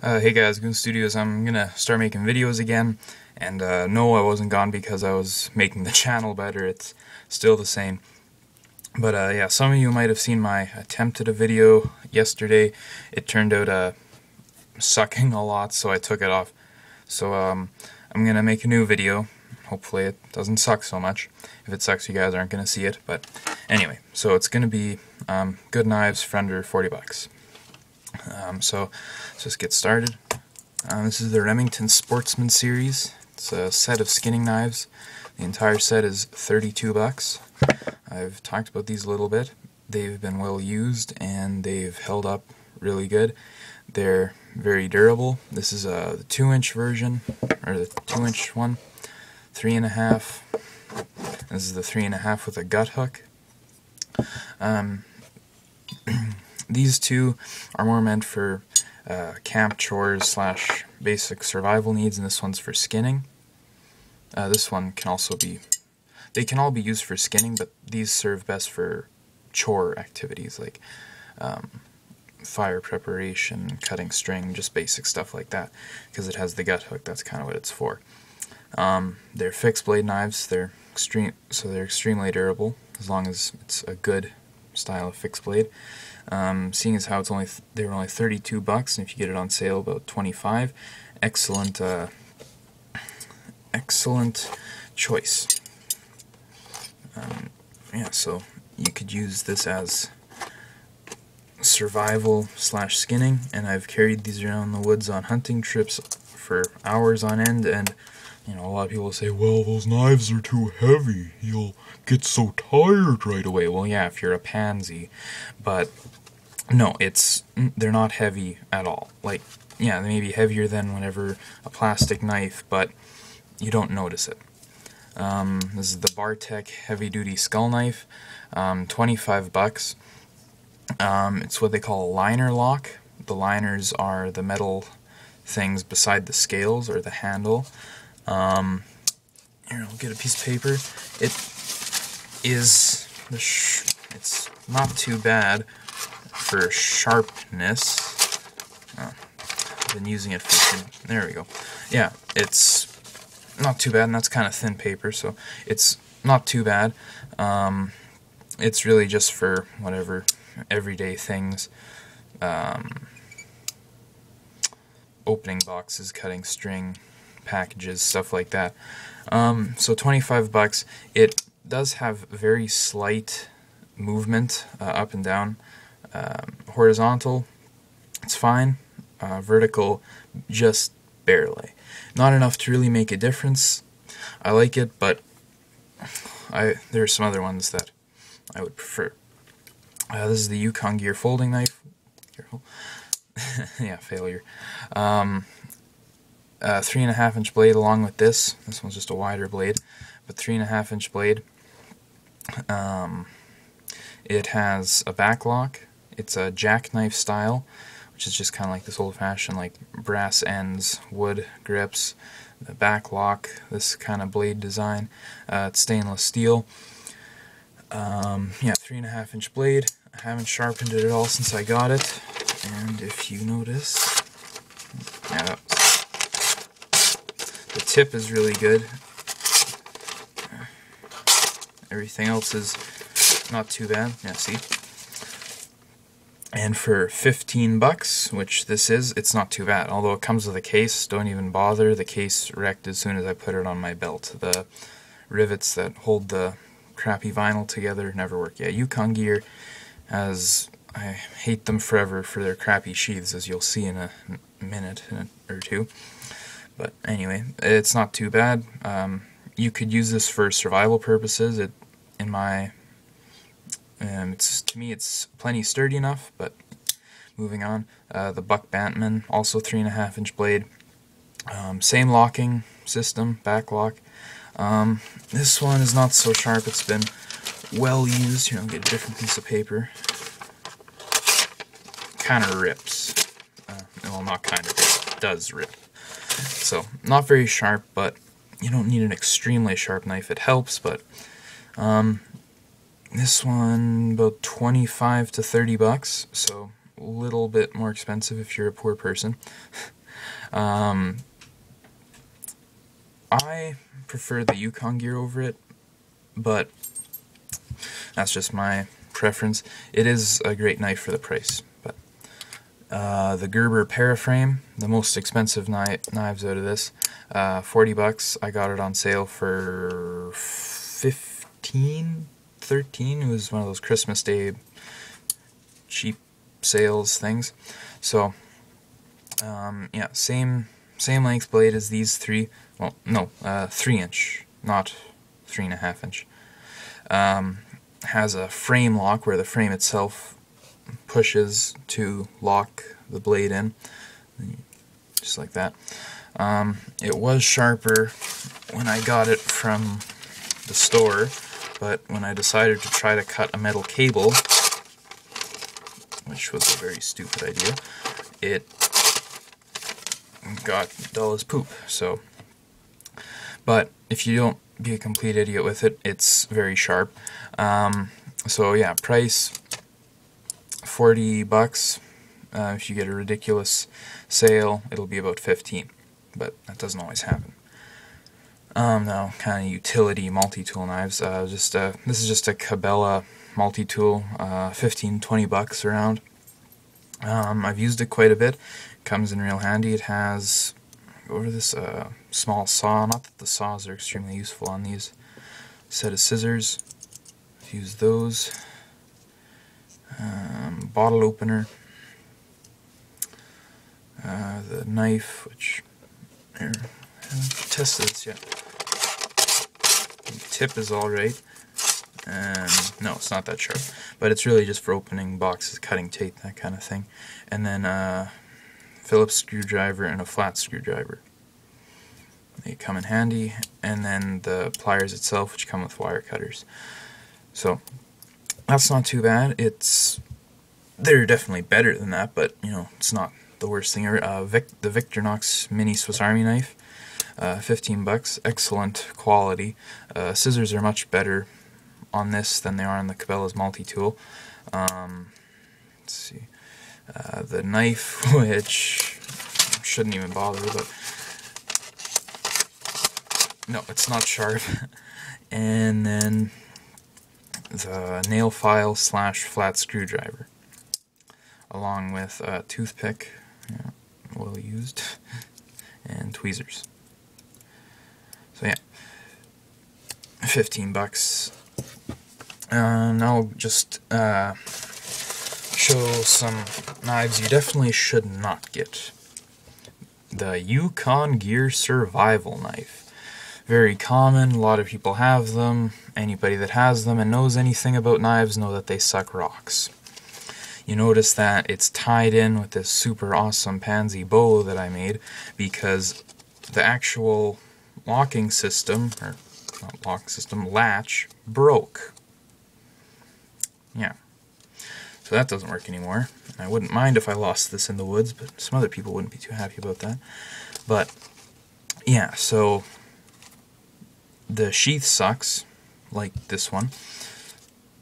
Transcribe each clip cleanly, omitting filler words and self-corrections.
Hey guys, Goon Studios. I'm gonna start making videos again, and no, I wasn't gone because I was making the channel better. It's still the same. But yeah, some of you might have seen my attempt at a video yesterday. It turned out sucking a lot, so I took it off. So I'm gonna make a new video. Hopefully it doesn't suck so much. If it sucks, you guys aren't gonna see it. But anyway, so it's gonna be good knives for under 40 bucks. So let's just get started. This is the Remington Sportsman series. It's a set of skinning knives. The entire set is 32 bucks. I've talked about these a little bit. They've been well used and they've held up really good. They're very durable. This is the 2-inch version, or the 2-inch one. 3.5. This is the 3.5 with a gut hook. These two are more meant for camp chores / basic survival needs, and this one's for skinning. This one can also be, they can all be used for skinning, but these serve best for chore activities like fire preparation, cutting string, just basic stuff like that, because it has the gut hook. That's kind of what it's for. They're fixed blade knives. They're extremely durable as long as it's a good style of fixed blade. Seeing as how they were only 32 bucks, and if you get it on sale, about 25. Excellent choice. Yeah, so you could use this as survival / skinning, and I've carried these around the woods on hunting trips for hours on end, and you know, a lot of people say, well, those knives are too heavy, you'll get so tired right away. Well, yeah, if you're a pansy, but no, they're not heavy at all. Like, yeah, they may be heavier than whenever a plastic knife, but you don't notice it. This is the Bartek Heavy Duty Skull Knife, 25 bucks. It's what they call a liner lock. The liners are the metal things beside the scales or the handle. Here, I'll get a piece of paper. It's not too bad for sharpness. I've been using it for, there we go. Yeah, it's not too bad, and that's kind of thin paper, so it's not too bad. It's really just for whatever everyday things. Opening boxes, cutting string, packages, stuff like that. So 25 bucks. It does have very slight movement up and down. Horizontal, it's fine. Vertical, just barely. Not enough to really make a difference. I like it, but there are some other ones that I would prefer. This is the Yukon Gear folding knife. Careful. Yeah, failure. 3.5-inch blade along with this. This one's just a wider blade, but 3.5-inch blade. It has a back lock. It's a jackknife style, which is just kind of like this old-fashioned like brass ends, wood grips. The back lock, this kind of blade design. It's stainless steel. Yeah, 3.5-inch blade. I haven't sharpened it at all since I got it, and if you notice, yeah, the tip is really good. Everything else is not too bad. Yeah, see? And for 15 bucks, which this is, it's not too bad. Although it comes with a case, don't even bother. The case wrecked as soon as I put it on my belt. The rivets that hold the crappy vinyl together never work. Yeah, Yukon Gear I hate them forever for their crappy sheaths, as you'll see in a minute or two. But anyway, it's not too bad. You could use this for survival purposes. To me, it's plenty sturdy enough. But moving on, the Buck Bantman, also 3.5-inch blade. Same locking system, back lock. This one is not so sharp. It's been well used. Here, I'll get a different piece of paper. Kind of rips. Well, not kind of rips. It does rip. So, not very sharp, but you don't need an extremely sharp knife. It helps, but this one about 25 to 30 bucks. So little bit more expensive if you're a poor person. I prefer the Yukon gear over it, but that's just my preference. It is a great knife for the price, but the Gerber Paraframe, the most expensive knives out of this, $40. I got it on sale for $15, $13. It was one of those Christmas Day cheap sales things. So yeah, same length blade as these three. Well, no, 3-inch, not 3.5-inch. Has a frame lock where the frame itself pushes to lock the blade in, just like that. It was sharper when I got it from the store, but when I decided to try to cut a metal cable, which was a very stupid idea, it got dull as poop. So, but if you don't be a complete idiot with it, it's very sharp. So yeah, price $40. If you get a ridiculous sale, it'll be about 15, but that doesn't always happen. Now, kind of utility multi-tool knives. This is just a Cabela multi-tool, 15-20 bucks around. I've used it quite a bit. It comes in real handy. It has over this small saw. Not that the saws are extremely useful on these. Set of scissors. I've used those. Bottle opener. The knife, which here, I haven't tested this yet. The tip is alright. No, it's not that sharp, but it's really just for opening boxes, cutting tape, that kind of thing. And then Phillips screwdriver and a flat screwdriver. They come in handy, and then the pliers itself, which come with wire cutters. So that's not too bad. They're definitely better than that, but you know, it's not the worst thing ever. The Victorinox Mini Swiss Army knife, 15 bucks, excellent quality. Scissors are much better on this than they are on the Cabela's multi-tool. Let's see, the knife, which I shouldn't even bother, but no, it's not sharp. And then the nail file / flat screwdriver, along with a toothpick, yeah, well used, and tweezers. So yeah, 15 bucks. Now I'll just show some knives you definitely should not get. The Yukon Gear Survival Knife. Very common, a lot of people have them. Anybody that has them and knows anything about knives know that they suck rocks. You notice that it's tied in with this super awesome pansy bow that I made because the actual locking system, or not locking system, latch, broke. Yeah. So that doesn't work anymore. I wouldn't mind if I lost this in the woods, but some other people wouldn't be too happy about that. But yeah, so the sheath sucks, like this one.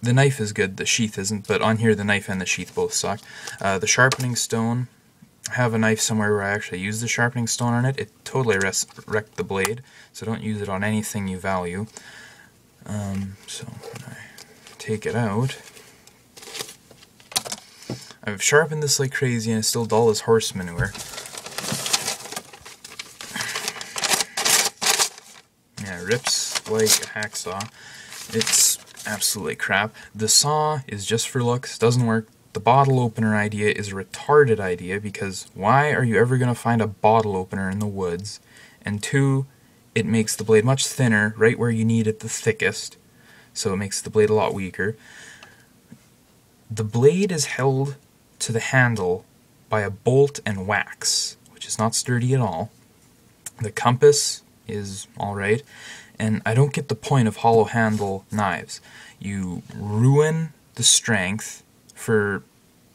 The knife is good, the sheath isn't, but on here the knife and the sheath both suck. The sharpening stone, I have a knife somewhere where I actually used the sharpening stone on it. It totally wrecked the blade, so don't use it on anything you value. So when I take it out, I've sharpened this like crazy and it's still dull as horse manure. Yeah, it rips like a hacksaw. It's absolutely crap. The saw is just for looks, doesn't work. The bottle opener idea is a retarded idea because why are you ever going to find a bottle opener in the woods? And two, it makes the blade much thinner right where you need it the thickest, so it makes the blade a lot weaker. The blade is held to the handle by a bolt and wax, which is not sturdy at all. The compass is alright, and I don't get the point of hollow handle knives. You ruin the strength for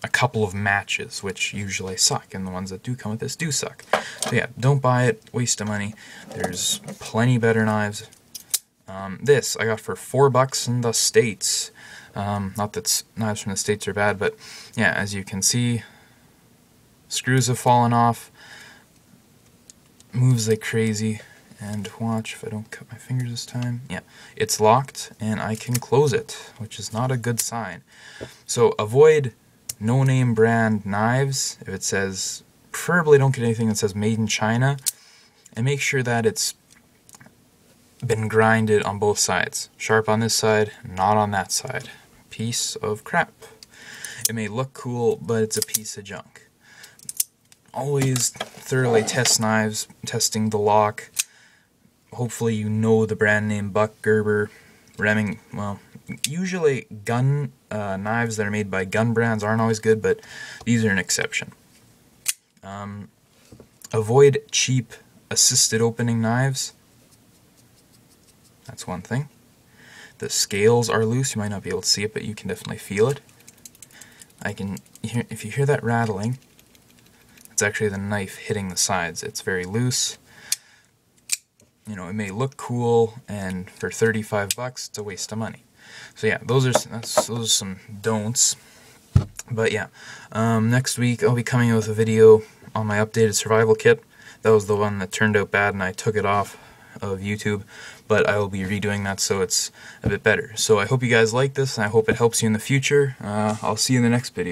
a couple of matches, which usually suck, and the ones that do come with this do suck. So yeah, don't buy it, waste of money. There's plenty better knives. This I got for $4 in the States. Not that knives from the States are bad, but yeah, as you can see, screws have fallen off, moves like crazy, and watch if I don't cut my fingers this time. Yeah, it's locked and I can close it, which is not a good sign. So avoid no-name brand knives. If it says, preferably don't get anything that says made in China, and make sure that it's been grinded on both sides. Sharp on this side, not on that side. Piece of crap. It may look cool, but it's a piece of junk. Always thoroughly test knives, testing the lock. Hopefully you know the brand name Buck, Gerber, Remington. Well, usually gun knives that are made by gun brands aren't always good, but these are an exception. Avoid cheap assisted opening knives. That's one thing. The scales are loose. You might not be able to see it, but you can definitely feel it. If you hear that rattling, it's actually the knife hitting the sides. It's very loose. You know, it may look cool, and for 35 bucks, it's a waste of money. So yeah, those are some don'ts. But yeah, next week I'll be coming out with a video on my updated survival kit. That was the one that turned out bad, and I took it off of YouTube, but I will be redoing that so it's a bit better. So I hope you guys like this, and I hope it helps you in the future. I'll see you in the next video.